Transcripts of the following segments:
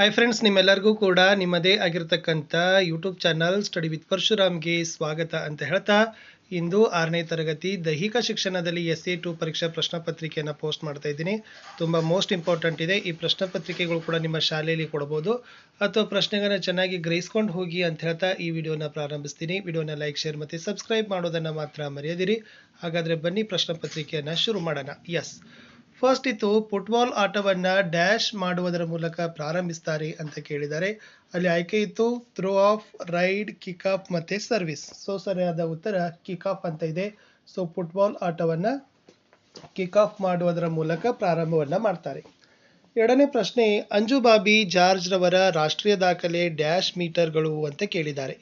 Hi friends, ನಿಮ್ಮೆಲ್ಲರಿಗೂ ಕೂಡ ನಿಮ್ಮದೇ ಆಗಿರ್ತಕ್ಕಂಥ ಯೂಟ್ಯೂಬ್ ಚಾನಲ್ ಸ್ಟಡಿ ವಿತ್ ಪರಶುರಾಮ್ಗೆ ಸ್ವಾಗತ ಅಂತ ಹೇಳ್ತಾ, ಇಂದು 6ನೇ ತರಗತಿ ದೈಹಿಕ ಶಿಕ್ಷಣದಲ್ಲಿ SA2 ಪರೀಕ್ಷಾ ಪ್ರಶ್ನೆ ಪತ್ರಿಕೆಯನ್ನು ಪೋಸ್ಟ್ ಮಾಡ್ತಾ ಇದ್ದೀನಿ. ತುಂಬ ಮೋಸ್ಟ್ ಇಂಪಾರ್ಟೆಂಟ್ ಇದೆ. ಈ ಪ್ರಶ್ನೆ ಪತ್ರಿಕೆಗಳು ಕೂಡ ನಿಮ್ಮ ಶಾಲೆಯಲ್ಲಿ ಕೊಡಬಹುದು ಅಥವಾ ಪ್ರಶ್ನೆಗಳನ್ನ ಚೆನ್ನಾಗಿ ಗ್ರಹಿಸ್ಕೊಂಡು ಹೋಗಿ ಅಂತ ಹೇಳ್ತಾ ಈ ವಿಡಿಯೋನ ಪ್ರಾರಂಭಿಸ್ತೀನಿ. ವಿಡಿಯೋನ ಲೈಕ್, ಶೇರ್ ಮತ್ತು ಸಬ್ಸ್ಕ್ರೈಬ್ ಮಾಡೋದನ್ನು ಮಾತ್ರ ಮರೆಯದಿರಿ. ಹಾಗಾದರೆ ಬನ್ನಿ ಪ್ರಶ್ನೆ ಪತ್ರಿಕೆಯನ್ನು ಶುರು ಮಾಡೋಣ. ಎಸ್, ಫಸ್ಟ್ ಇತ್ತು, ಫುಟ್ಬಾಲ್ ಆಟವನ್ನು ಡ್ಯಾಶ್ ಮಾಡುವುದರ ಮೂಲಕ ಪ್ರಾರಂಭಿಸ್ತಾರೆ ಅಂತ ಕೇಳಿದ್ದಾರೆ. ಅಲ್ಲಿ ಆಯ್ಕೆ ಇತ್ತು throw off, ride, kick off ಮತ್ತು ಸರ್ವಿಸ್. ಸೊ ಸರಿಯಾದ ಉತ್ತರ ಕಿಕ್ ಆಫ್ ಅಂತ ಇದೆ. ಸೊ ಫುಟ್ಬಾಲ್ ಆಟವನ್ನು ಕಿಕ್ ಆಫ್ ಮಾಡುವುದರ ಮೂಲಕ ಪ್ರಾರಂಭವನ್ನು ಮಾಡ್ತಾರೆ. ಎರಡನೇ ಪ್ರಶ್ನೆ, ಅಂಜು ಬಾಬಿ ಜಾರ್ಜ್ ರವರ ರಾಷ್ಟ್ರೀಯ ದಾಖಲೆ ಡ್ಯಾಶ್ ಮೀಟರ್ಗಳು ಅಂತ ಕೇಳಿದ್ದಾರೆ.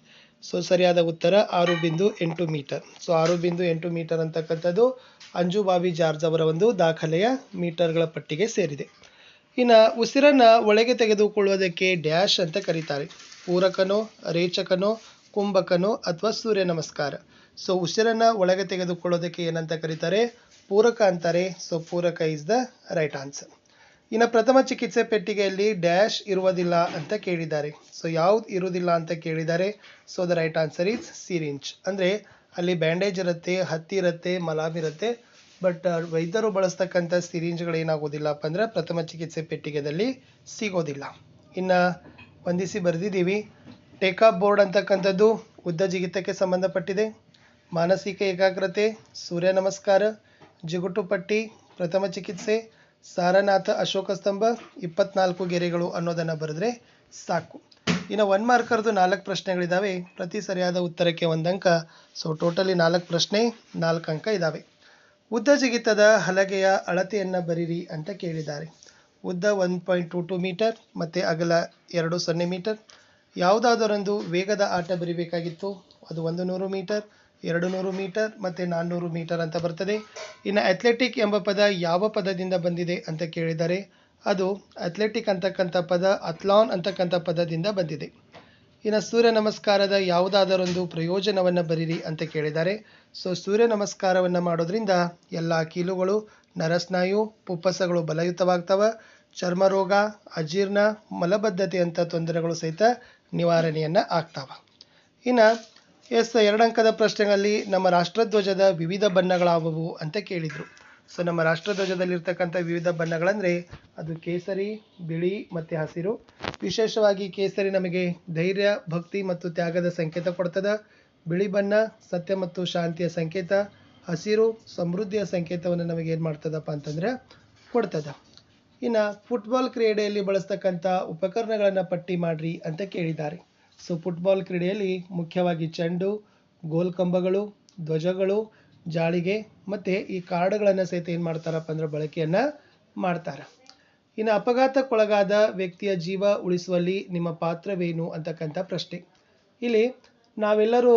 ಸೊ ಸರಿಯಾದ ಉತ್ತರ 6.8 ಮೀಟರ್. ಸೊ 6.8 ಮೀಟರ್ ಅಂತಕ್ಕಂಥದ್ದು ಅಂಜು ಬಾಬಿ ಜಾರ್ಜ್ ಅವರ ಒಂದು ದಾಖಲೆಯ ಮೀಟರ್ಗಳ ಪಟ್ಟಿಗೆ ಸೇರಿದೆ. ಇನ್ನು ಉಸಿರನ್ನು ಒಳಗೆ ತೆಗೆದುಕೊಳ್ಳುವುದಕ್ಕೆ ಡ್ಯಾಶ್ ಅಂತ ಕರೀತಾರೆ. ಪೂರಕನೋ, ರೇಚಕನೋ, ಕುಂಭಕನೋ ಅಥವಾ ಸೂರ್ಯ ನಮಸ್ಕಾರ. ಸೊ ಉಸಿರನ್ನು ಒಳಗೆ ತೆಗೆದುಕೊಳ್ಳೋದಕ್ಕೆ ಏನಂತ ಕರೀತಾರೆ? ಪೂರಕ ಅಂತಾರೆ. ಸೊ ಪೂರಕ ಇಸ್ ದ ರೈಟ್ ಆನ್ಸರ್. ಇನ್ನು ಪ್ರಥಮ ಚಿಕಿತ್ಸೆ ಪೆಟ್ಟಿಗೆಯಲ್ಲಿ ಡ್ಯಾಶ್ ಇರುವುದಿಲ್ಲ ಅಂತ ಕೇಳಿದ್ದಾರೆ. ಸೊ ಯಾವ್ದು ಇರುವುದಿಲ್ಲ ಅಂತ ಕೇಳಿದ್ದಾರೆ? So the right answer is syringe. ಅಂದರೆ ಅಲ್ಲಿ ಬ್ಯಾಂಡೇಜ್ ಇರುತ್ತೆ, ಹತ್ತಿ ಇರುತ್ತೆ, ಮಲಾಮ್ ಇರುತ್ತೆ. ಬಟ್ ವೈದ್ಯರು ಬಳಸ್ತಕ್ಕಂಥ ಸಿರಿಂಜ್ಗಳು ಏನಾಗೋದಿಲ್ಲಪ್ಪ ಅಂದ್ರೆ ಪ್ರಥಮ ಚಿಕಿತ್ಸೆ ಪೆಟ್ಟಿಗೆದಲ್ಲಿ ಸಿಗೋದಿಲ್ಲ. ಇನ್ನು ಹೊಂದಿಸಿ ಬರೆದಿದ್ದೀವಿ. ಟೇಕಾಪ್ ಬೋರ್ಡ್ ಅಂತಕ್ಕಂಥದ್ದು ಉದ್ದ ಜಿಗಿತಕ್ಕೆ ಸಂಬಂಧಪಟ್ಟಿದೆ. ಮಾನಸಿಕ ಏಕಾಗ್ರತೆ, ಸೂರ್ಯ ನಮಸ್ಕಾರ, ಜಿಗುಟು ಪಟ್ಟಿ, ಪ್ರಥಮ ಚಿಕಿತ್ಸೆ, ಸಾರನಾಥ ಅಶೋಕ ಸ್ತಂಭ, 24 ಗೆರೆಗಳು ಅನ್ನೋದನ್ನು ಬರೆದ್ರೆ ಸಾಕು. ಇನ್ನು 1 ಮಾರ್ಕರ್ದು 4 ಪ್ರಶ್ನೆಗಳಿದ್ದಾವೆ. ಪ್ರತಿ ಸರಿಯಾದ ಉತ್ತರಕ್ಕೆ 1 ಅಂಕ. ಸೊ ಟೋಟಲಿ 4 ಪ್ರಶ್ನೆ, 4 ಅಂಕ ಇದ್ದಾವೆ. ಉದ್ದ ಜಿಗಿತದ ಹಲಗೆಯ ಅಳತೆಯನ್ನು ಬರೀರಿ ಅಂತ ಕೇಳಿದ್ದಾರೆ. ಉದ್ದ 1.22 ಮೀಟರ್ ಮತ್ತು ಅಗಲ 20 ಮೀಟರ್. ಯಾವುದಾದರೊಂದು ವೇಗದ ಆಟ ಬರಿಬೇಕಾಗಿತ್ತು. ಅದು 100 ಮೀಟರ್, 200 ಮೀಟರ್ ಮತ್ತು 400 ಮೀಟರ್ ಅಂತ ಬರ್ತದೆ. ಇನ್ನು ಅಥ್ಲೆಟಿಕ್ ಎಂಬ ಪದ ಯಾವ ಪದದಿಂದ ಬಂದಿದೆ ಅಂತ ಕೇಳಿದ್ದಾರೆ. ಅದು ಅಥ್ಲೆಟಿಕ್ ಅಂತಕ್ಕಂಥ ಪದ ಅಥ್ಲಾನ್ ಅಂತಕ್ಕಂಥ ಪದದಿಂದ ಬಂದಿದೆ. ಇನ್ನು ಸೂರ್ಯ ನಮಸ್ಕಾರದ ಯಾವುದಾದರೊಂದು ಪ್ರಯೋಜನವನ್ನು ಬರೀರಿ ಅಂತ ಕೇಳಿದ್ದಾರೆ. ಸೊ ಸೂರ್ಯ ನಮಸ್ಕಾರವನ್ನು ಮಾಡೋದ್ರಿಂದ ಎಲ್ಲ ಕೀಲುಗಳು, ನರಸ್ನಾಯು, ಪುಪ್ಪಸಗಳು ಬಲಯುತವಾಗ್ತವೆ. ಚರ್ಮ ರೋಗ, ಅಜೀರ್ಣ, ಮಲಬದ್ಧತೆ ಅಂತ ತೊಂದರೆಗಳು ಸಹಿತ ನಿವಾರಣೆಯನ್ನು ಆಗ್ತಾವೆ. ಇನ್ನು 2 ಅಂಕದ ಪ್ರಶ್ನೆಗಳಲ್ಲಿ ನಮ್ಮ ರಾಷ್ಟ್ರಧ್ವಜದ ವಿವಿಧ ಬಣ್ಣಗಳಾವುವು ಅಂತ ಕೇಳಿದರು. ಸೊ ನಮ್ಮ ರಾಷ್ಟ್ರಧ್ವಜದಲ್ಲಿರ್ತಕ್ಕಂಥ ವಿವಿಧ ಬಣ್ಣಗಳಂದರೆ ಅದು ಕೇಸರಿ, ಬಿಳಿ ಮತ್ತು ಹಸಿರು. ವಿಶೇಷವಾಗಿ ಕೇಸರಿ ನಮಗೆ ಧೈರ್ಯ, ಭಕ್ತಿ ಮತ್ತು ತ್ಯಾಗದ ಸಂಕೇತ ಕೊಡ್ತದೆ. ಬಿಳಿ ಬಣ್ಣ ಸತ್ಯ ಮತ್ತು ಶಾಂತಿಯ ಸಂಕೇತ. ಹಸಿರು ಸಮೃದ್ಧಿಯ ಸಂಕೇತವನ್ನು ನಮಗೆ ಏನು ಮಾಡ್ತದಪ್ಪ ಅಂತಂದರೆ ಕೊಡ್ತದೆ. ಇನ್ನು ಫುಟ್ಬಾಲ್ ಕ್ರೀಡೆಯಲ್ಲಿ ಬಳಸ್ತಕ್ಕಂಥ ಉಪಕರಣಗಳನ್ನು ಪಟ್ಟಿ ಮಾಡಿರಿ ಅಂತ ಕೇಳಿದ್ದಾರೆ. ಸೊ ಫುಟ್ಬಾಲ್ ಕ್ರೀಡೆಯಲ್ಲಿ ಮುಖ್ಯವಾಗಿ ಚೆಂಡು, ಗೋಲ್ ಕಂಬಗಳು, ಧ್ವಜಗಳು, ಜಾಳಿಗೆ ಮತ್ತು ಈ ಕಾರ್ಡ್ಗಳನ್ನು ಸಹಿತ ಏನು ಮಾಡ್ತಾರಪ್ಪ ಅಂದ್ರೆ ಬಳಕೆಯನ್ನು ಮಾಡ್ತಾರೆ. ಇನ್ನು ಅಪಘಾತಕ್ಕೊಳಗಾದ ವ್ಯಕ್ತಿಯ ಜೀವ ಉಳಿಸುವಲ್ಲಿ ನಿಮ್ಮ ಪಾತ್ರವೇನು ಅಂತಕ್ಕಂಥ ಪ್ರಶ್ನೆ. ಇಲ್ಲಿ ನಾವೆಲ್ಲರೂ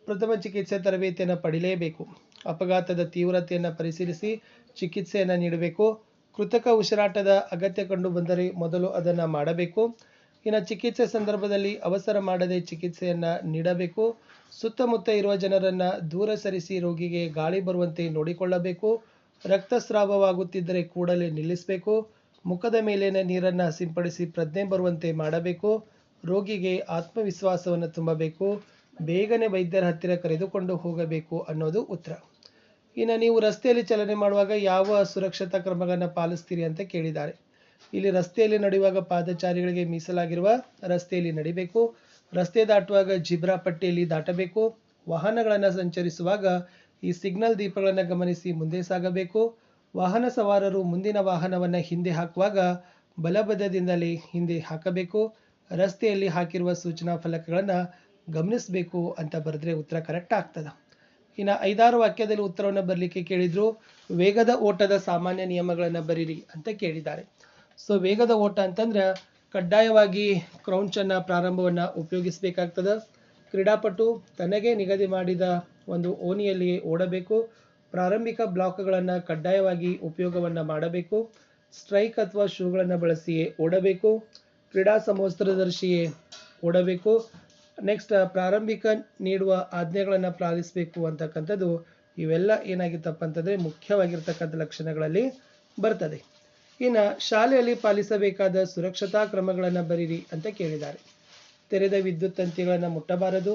ಪ್ರಥಮ ಚಿಕಿತ್ಸೆ ತರಬೇತಿಯನ್ನು ಪಡಿಲೇಬೇಕು. ಅಪಘಾತದ ತೀವ್ರತೆಯನ್ನು ಪರಿಶೀಲಿಸಿ ಚಿಕಿತ್ಸೆಯನ್ನು ನೀಡಬೇಕು. ಕೃತಕ ಉಸಿರಾಟದ ಅಗತ್ಯ ಕಂಡು ಬಂದರೆ ಮೊದಲು ಅದನ್ನು ಮಾಡಬೇಕು. ಇನ್ನು ಚಿಕಿತ್ಸೆ ಸಂದರ್ಭದಲ್ಲಿ ಅವಸರ ಮಾಡದೆ ಚಿಕಿತ್ಸೆಯನ್ನು ನೀಡಬೇಕು. ಸುತ್ತಮುತ್ತ ಇರುವ ಜನರನ್ನು ದೂರ ಸರಿಸಿ ರೋಗಿಗೆ ಗಾಳಿ ಬರುವಂತೆ ನೋಡಿಕೊಳ್ಳಬೇಕು. ರಕ್ತಸ್ರಾವವಾಗುತ್ತಿದ್ದರೆ ಕೂಡಲೇ ನಿಲ್ಲಿಸಬೇಕು. ಮುಖದ ಮೇಲಿನ ನೀರನ್ನು ಸಿಂಪಡಿಸಿ ಪ್ರಜ್ಞೆ ಬರುವಂತೆ ಮಾಡಬೇಕು. ರೋಗಿಗೆ ಆತ್ಮವಿಶ್ವಾಸವನ್ನು ತುಂಬಬೇಕು. ಬೇಗನೆ ವೈದ್ಯರ ಹತ್ತಿರ ಕರೆದುಕೊಂಡು ಹೋಗಬೇಕು ಅನ್ನೋದು ಉತ್ತರ. ಇನ್ನು ನೀವು ರಸ್ತೆಯಲ್ಲಿ ಚಲನೆ ಮಾಡುವಾಗ ಯಾವ ಸುರಕ್ಷತಾ ಕ್ರಮಗಳನ್ನು ಪಾಲಿಸ್ತೀರಿ ಅಂತ ಕೇಳಿದ್ದಾರೆ. ಇಲ್ಲಿ ರಸ್ತೆಯಲ್ಲಿ ನಡೆಯುವಾಗ ಪಾದಚಾರಿಗಳಿಗೆ ಮೀಸಲಾಗಿರುವ ರಸ್ತೆಯಲ್ಲಿ ನಡಿಬೇಕು. ರಸ್ತೆ ದಾಟುವಾಗ ಜಿಬ್ರಾ ಪಟ್ಟಿಯಲ್ಲಿ ದಾಟಬೇಕು. ವಾಹನಗಳನ್ನು ಸಂಚರಿಸುವಾಗ ಈ ಸಿಗ್ನಲ್ ದೀಪಗಳನ್ನು ಗಮನಿಸಿ ಮುಂದೆ ಸಾಗಬೇಕು. ವಾಹನ ಸವಾರರು ಮುಂದಿನ ವಾಹನವನ್ನು ಹಿಂದೆ ಹಾಕುವಾಗ ಬಲಬದ್ಧದಿಂದಲೇ ಹಿಂದೆ ಹಾಕಬೇಕು. ರಸ್ತೆಯಲ್ಲಿ ಹಾಕಿರುವ ಸೂಚನಾ ಫಲಕಗಳನ್ನು ಗಮನಿಸಬೇಕು ಅಂತ ಬರೆದ್ರೆ ಉತ್ತರ ಕರೆಕ್ಟ್ ಆಗ್ತದೆ. ಇನ್ನು 5-6 ವಾಕ್ಯದಲ್ಲಿ ಉತ್ತರವನ್ನು ಬರಲಿಕ್ಕೆ ಕೇಳಿದ್ರು. ವೇಗದ ಓಟದ ಸಾಮಾನ್ಯ ನಿಯಮಗಳನ್ನು ಬರೀರಿ ಅಂತ ಕೇಳಿದ್ದಾರೆ. ಸೊ ವೇಗದ ಓಟ ಅಂತಂದ್ರೆ ಕಡ್ಡಾಯವಾಗಿ ಕ್ರೌಂಚನ್ನು ಪ್ರಾರಂಭವನ್ನು ಉಪಯೋಗಿಸಬೇಕಾಗ್ತದೆ. ಕ್ರೀಡಾಪಟು ತನಗೆ ನಿಗದಿ ಮಾಡಿದ ಒಂದು ಓಣಿಯಲ್ಲಿಯೇ ಓಡಬೇಕು. ಪ್ರಾರಂಭಿಕ ಬ್ಲಾಕ್ಗಳನ್ನು ಕಡ್ಡಾಯವಾಗಿ ಉಪಯೋಗವನ್ನು ಮಾಡಬೇಕು. ಸ್ಟ್ರೈಕ್ ಅಥವಾ ಶೂಗಳನ್ನು ಬಳಸಿಯೇ ಓಡಬೇಕು. ಕ್ರೀಡಾ ಸಮವಸ್ತ್ರದರ್ಶಿಯೇ ಓಡಬೇಕು. ನೆಕ್ಸ್ಟ್ ಪ್ರಾರಂಭಿಕ ನೀಡುವ ಆಜ್ಞೆಗಳನ್ನು ಪಾಲಿಸಬೇಕು ಅಂತಕ್ಕಂಥದ್ದು ಇವೆಲ್ಲ ಏನಾಗಿತ್ತಪ್ಪ ಅಂತಂದರೆ ಮುಖ್ಯವಾಗಿರ್ತಕ್ಕಂಥ ಲಕ್ಷಣಗಳಲ್ಲಿ ಬರ್ತದೆ. ಇನ್ನು ಶಾಲೆಯಲ್ಲಿ ಪಾಲಿಸಬೇಕಾದ ಸುರಕ್ಷತಾ ಕ್ರಮಗಳನ್ನು ಬರೀರಿ ಅಂತ ಕೇಳಿದ್ದಾರೆ. ತೆರೆದ ವಿದ್ಯುತ್ ತಂತಿಗಳನ್ನು ಮುಟ್ಟಬಾರದು.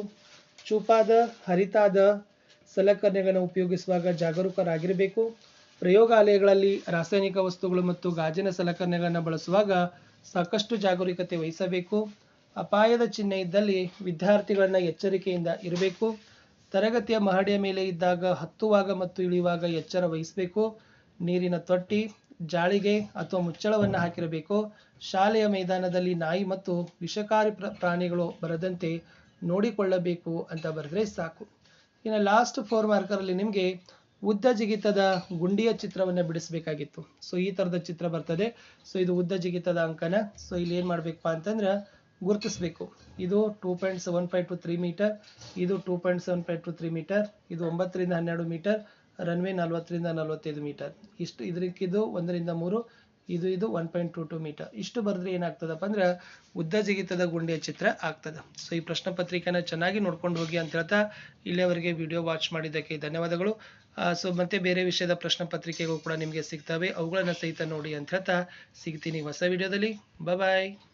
ಚೂಪಾದ ಹರಿತಾದ ಸಲಕರಣೆಗಳನ್ನು ಉಪಯೋಗಿಸುವಾಗ ಜಾಗರೂಕರಾಗಿರಬೇಕು. ಪ್ರಯೋಗಾಲಯಗಳಲ್ಲಿ ರಾಸಾಯನಿಕ ವಸ್ತುಗಳು ಮತ್ತು ಗಾಜಿನ ಸಲಕರಣೆಗಳನ್ನು ಬಳಸುವಾಗ ಸಾಕಷ್ಟು ಜಾಗರೂಕತೆ ವಹಿಸಬೇಕು. ಅಪಾಯದ ಚಿಹ್ನೆ ಇದ್ದಲ್ಲಿ ವಿದ್ಯಾರ್ಥಿಗಳನ್ನ ಎಚ್ಚರಿಕೆಯಿಂದ ಇರಬೇಕು. ತರಗತಿಯ ಮಹಡಿಯ ಮೇಲೆ ಇದ್ದಾಗ ಹತ್ತುವಾಗ ಮತ್ತು ಇಳಿಯುವಾಗ ಎಚ್ಚರ ವಹಿಸಬೇಕು. ನೀರಿನ ತೊಟ್ಟಿ, ಜಾಳಿಗೆ ಅಥವಾ ಮುಚ್ಚಳವನ್ನು ಹಾಕಿರಬೇಕು. ಶಾಲೆಯ ಮೈದಾನದಲ್ಲಿ ನಾಯಿ ಮತ್ತು ವಿಷಕಾರಿ ಪ್ರಾಣಿಗಳು ಬರದಂತೆ ನೋಡಿಕೊಳ್ಳಬೇಕು ಅಂತ ಬರೆದ್ರೆ ಸಾಕು. ಇನ್ನು ಲಾಸ್ಟ್ 4 ಮಾರ್ಕರಲ್ಲಿ ನಿಮಗೆ ಉದ್ದ ಜಿಗಿತದ ಗುಂಡಿಯ ಚಿತ್ರವನ್ನು ಬಿಡಿಸಬೇಕಾಗಿತ್ತು. ಸೊ ಈ ಥರದ ಚಿತ್ರ ಬರ್ತದೆ. ಸೊ ಇದು ಉದ್ದ ಜಿಗಿತದ ಅಂಕನ. ಸೊ ಇಲ್ಲಿ ಏನು ಮಾಡಬೇಕಪ್ಪ ಅಂತಂದ್ರೆ ಗುರುತಿಸಬೇಕು. ಇದು 2.75 to 3 ಮೀಟರ್, ಇದು 2.75 to 3 ಮೀಟರ್, ಇದು 9 ರಿಂದ 12 ಮೀಟರ್, ರನ್ವೇ 40 ರಿಂದ 45 ಮೀಟರ್. ಇಷ್ಟು ಇದಕ್ಕಿದು 1 ರಿಂದ 3, ಇದು 1.22 ಮೀಟರ್. ಇಷ್ಟು ಬರೆದ್ರೆ ಏನಾಗ್ತದಪ್ಪ ಅಂದ್ರೆ ಉದ್ದ ಜಿಗಿತದ ಗುಂಡಿಯ ಚಿತ್ರ ಆಗ್ತದೆ. ಸೊ ಈ ಪ್ರಶ್ನೆ ಪತ್ರಿಕೆನ ಚೆನ್ನಾಗಿ ನೋಡ್ಕೊಂಡು ಹೋಗಿ ಅಂತ ಹೇಳ್ತಾ ಇಲ್ಲಿಯವರೆಗೆ ವಿಡಿಯೋ ವಾಚ್ ಮಾಡಿದ್ದಕ್ಕೆ ಧನ್ಯವಾದಗಳು. ಸೊ ಮತ್ತೆ ಬೇರೆ ವಿಷಯದ ಪ್ರಶ್ನೆ ಪತ್ರಿಕೆಗಳು ಕೂಡ ನಿಮಗೆ ಸಿಗ್ತವೆ, ಅವುಗಳನ್ನ ಸಹಿತ ನೋಡಿ ಅಂತ ಹೇಳ್ತಾ ಸಿಗ್ತೀನಿ ಹೊಸ ವಿಡಿಯೋದಲ್ಲಿ. ಬಾಯ್.